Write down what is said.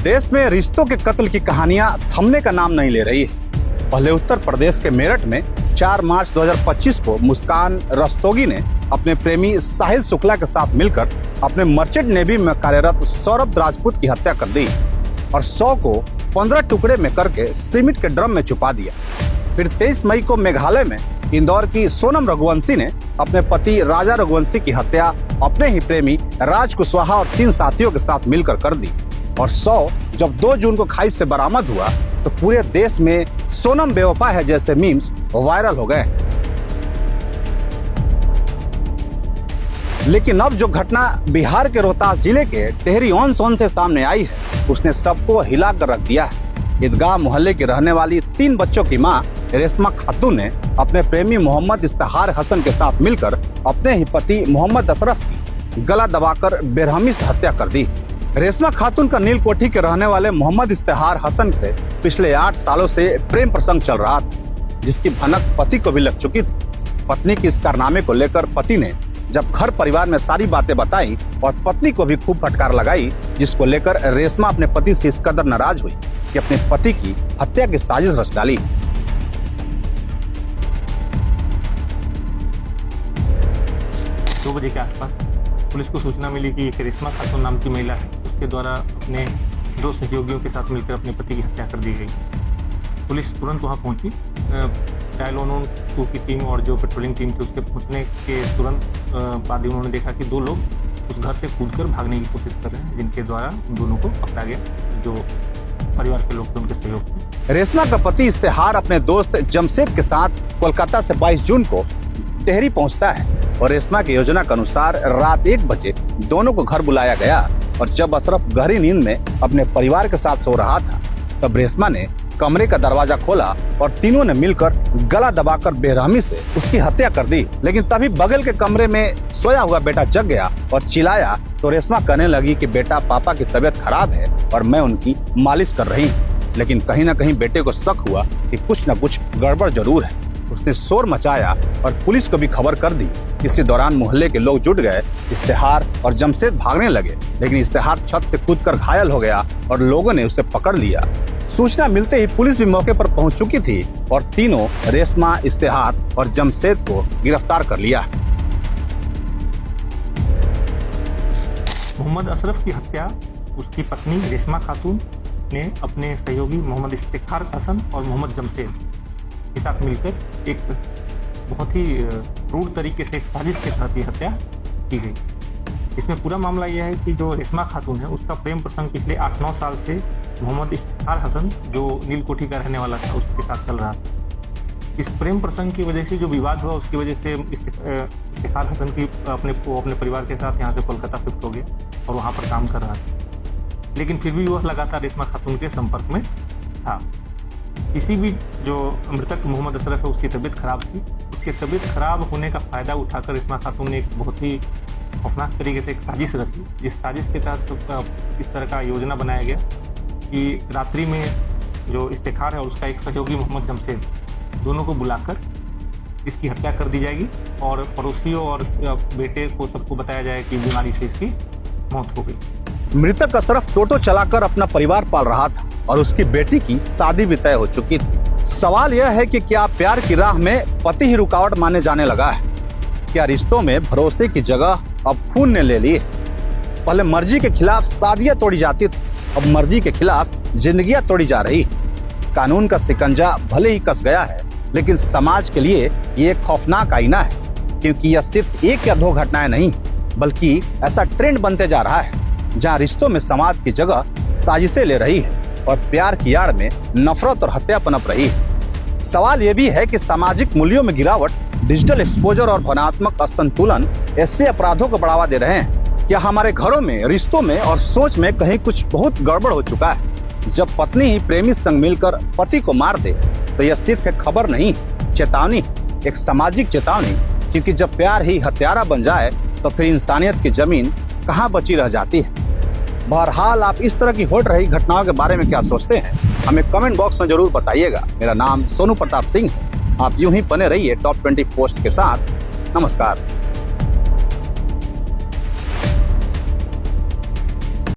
देश में रिश्तों के कत्ल की कहानियां थमने का नाम नहीं ले रही है। पहले उत्तर प्रदेश के मेरठ में 4 मार्च 2025 को मुस्कान रस्तोगी ने अपने प्रेमी साहिल शुक्ला के साथ मिलकर अपने मर्चेंट नेवी में कार्यरत सौरभ राजपूत की हत्या कर दी और 100 को 15 टुकड़े में करके सीमेंट के ड्रम में छुपा दिया। फिर 23 मई को मेघालय में इंदौर की सोनम रघुवंशी ने अपने पति राजा रघुवंशी की हत्या अपने ही प्रेमी राज कुशवाहा और 3 साथियों के साथ मिलकर कर दी और 100 जब 2 जून को खाई से बरामद हुआ तो पूरे देश में सोनम बेवफा है जैसे मीम्स वायरल हो गए। लेकिन अब जो घटना बिहार के रोहतास जिले के टेहरी ऑन सोन से सामने आई है उसने सबको हिला कर रख दिया है। ईदगाह मोहल्ले की रहने वाली 3 बच्चों की मां रेशमा खातून ने अपने प्रेमी मोहम्मद इफ्तिखार हसन के साथ मिलकर अपने ही पति मोहम्मद अशरफ की गला दबाकर बेरहमी से हत्या कर दी। रेशमा खातून का नीलकोठी के रहने वाले मोहम्मद इफ्तिखार हसन से पिछले 8 सालों से प्रेम प्रसंग चल रहा था, जिसकी भनक पति को भी लग चुकी थी। पत्नी के इस कारनामे को लेकर पति ने जब घर परिवार में सारी बातें बताई और पत्नी को भी खूब फटकार लगाई, जिसको लेकर रेशमा अपने पति से इस कदर नाराज हुई कि अपने पति की हत्या की साजिश रच डाली। 2 बजे के आसपास पुलिस को सूचना मिली कि एक रेशमा खातून नाम की महिला है, उसके द्वारा अपने 2 सहयोगियों के साथ मिलकर अपने पति की हत्या कर दी गई। पुलिस तुरंत वहां पहुंची। डायल 112 की टीम और जो पेट्रोलिंग टीम थी उसके पहुंचने के तुरंत बाद ही उन्होंने देखा कि 2 लोग उस घर से कूदकर भागने की कोशिश कर रहे हैं, जिनके द्वारा उन दोनों को पकड़ा गया, जो परिवार के लोग थे उनके सहयोग से। रेशमा का पति इफ्तिखार अपने दोस्त जमशेद के साथ कोलकाता से 22 जून को टेहरी पहुंचता है और रेशमा की योजना के अनुसार रात 1 बजे दोनों को घर बुलाया गया और जब अशरफ गहरी नींद में अपने परिवार के साथ सो रहा था तब रेशमा ने कमरे का दरवाजा खोला और तीनों ने मिलकर गला दबाकर बेरहमी से उसकी हत्या कर दी। लेकिन तभी बगल के कमरे में सोया हुआ बेटा जग गया और चिल्लाया तो रेशमा कहने लगी कि बेटा, पापा की तबीयत खराब है और मैं उनकी मालिश कर रही हूँ। लेकिन कहीं न कहीं बेटे को शक हुआ कि कुछ न कुछ गड़बड़ जरूर है। उसने शोर मचाया और पुलिस को भी खबर कर दी। इसी दौरान मोहल्ले के लोग जुट गए। इफ्तिखार और जमशेद भागने लगे, लेकिन इफ्तिखार छत से कूदकर घायल हो गया और लोगों ने उसे पकड़ लिया। सूचना मिलते ही पुलिस भी मौके पर पहुंच चुकी थी और तीनों रेशमा, इफ्तिखार और जमशेद को गिरफ्तार कर लिया। मोहम्मद अशरफ की हत्या उसकी पत्नी रेशमा खातून ने अपने सहयोगी मोहम्मद इफ्तिखार हसन और मोहम्मद जमशेद के साथ मिलकर एक बहुत ही क्रूर तरीके से एक साजिश के तहत ये हत्या की गई। इसमें पूरा मामला यह है कि जो रेशमा खातून है उसका प्रेम प्रसंग पिछले 8-9 साल से मोहम्मद इफ्तिखार हसन, जो नीलकोठी का रहने वाला था, उसके साथ चल रहा था। इस प्रेम प्रसंग की वजह से जो विवाद हुआ उसकी वजह से इफ्तिखार हसन की अपने परिवार के साथ यहाँ से कोलकाता शिफ्ट हो गया और वहाँ पर काम कर रहा था। लेकिन फिर भी वह लगातार रेशमा खातून के संपर्क में था। किसी भी जो मृतक मोहम्मद अशरफ है उसकी तबीयत खराब थी। उसकी तबीयत खराब होने का फायदा उठाकर रेशमा खातून ने एक बहुत ही खौफनाक तरीके से एक साजिश रची, जिस साजिश के तहत इस तरह का योजना बनाया गया कि रात्रि में जो इफ्तिखार है और उसका एक सहयोगी मोहम्मद जमशेद, दोनों को बुलाकर इसकी हत्या कर दी जाएगी और पड़ोसियों और बेटे को सबको बताया जाए कि बीमारी से इसकी मौत हो गई। मृतक अशरफ टोटो चलाकर अपना परिवार पाल रहा था और उसकी बेटी की शादी भी तय हो चुकी थी। सवाल यह है कि क्या प्यार की राह में पति ही रुकावट माने जाने लगा है? क्या रिश्तों में भरोसे की जगह अब खून ने ले ली है? पहले मर्जी के खिलाफ शादियां तोड़ी जाती थी, अब मर्जी के खिलाफ जिंदगियां तोड़ी जा रही। कानून का शिकंजा भले ही कस गया है, लेकिन समाज के लिए ये एक खौफनाक आईना है, क्योंकि यह सिर्फ 1 या 2 घटनाएं नहीं बल्कि ऐसा ट्रेंड बनते जा रहा है जहाँ रिश्तों में समाज की जगह साजिशें ले रही है और प्यार की आड़ में नफरत और हत्या पनप रही है। सवाल यह भी है कि सामाजिक मूल्यों में गिरावट, डिजिटल एक्सपोजर और भावनात्मक असंतुलन ऐसे अपराधों को बढ़ावा दे रहे हैं। क्या हमारे घरों में, रिश्तों में और सोच में कहीं कुछ बहुत गड़बड़ हो चुका है? जब पत्नी ही प्रेमी संग मिलकर पति को मार दे तो यह सिर्फ एक खबर नहीं, चेतावनी, एक सामाजिक चेतावनी, क्योंकि जब प्यार ही हत्यारा बन जाए तो फिर इंसानियत की जमीन कहाँ बची रह जाती है। बहरहाल आप इस तरह की हो रही घटनाओं के बारे में क्या सोचते हैं, हमें कमेंट बॉक्स में जरूर बताइएगा। मेरा नाम सोनू प्रताप सिंह है। आप यूं ही बने रहिए टॉप 20 पोस्ट के साथ। नमस्कार।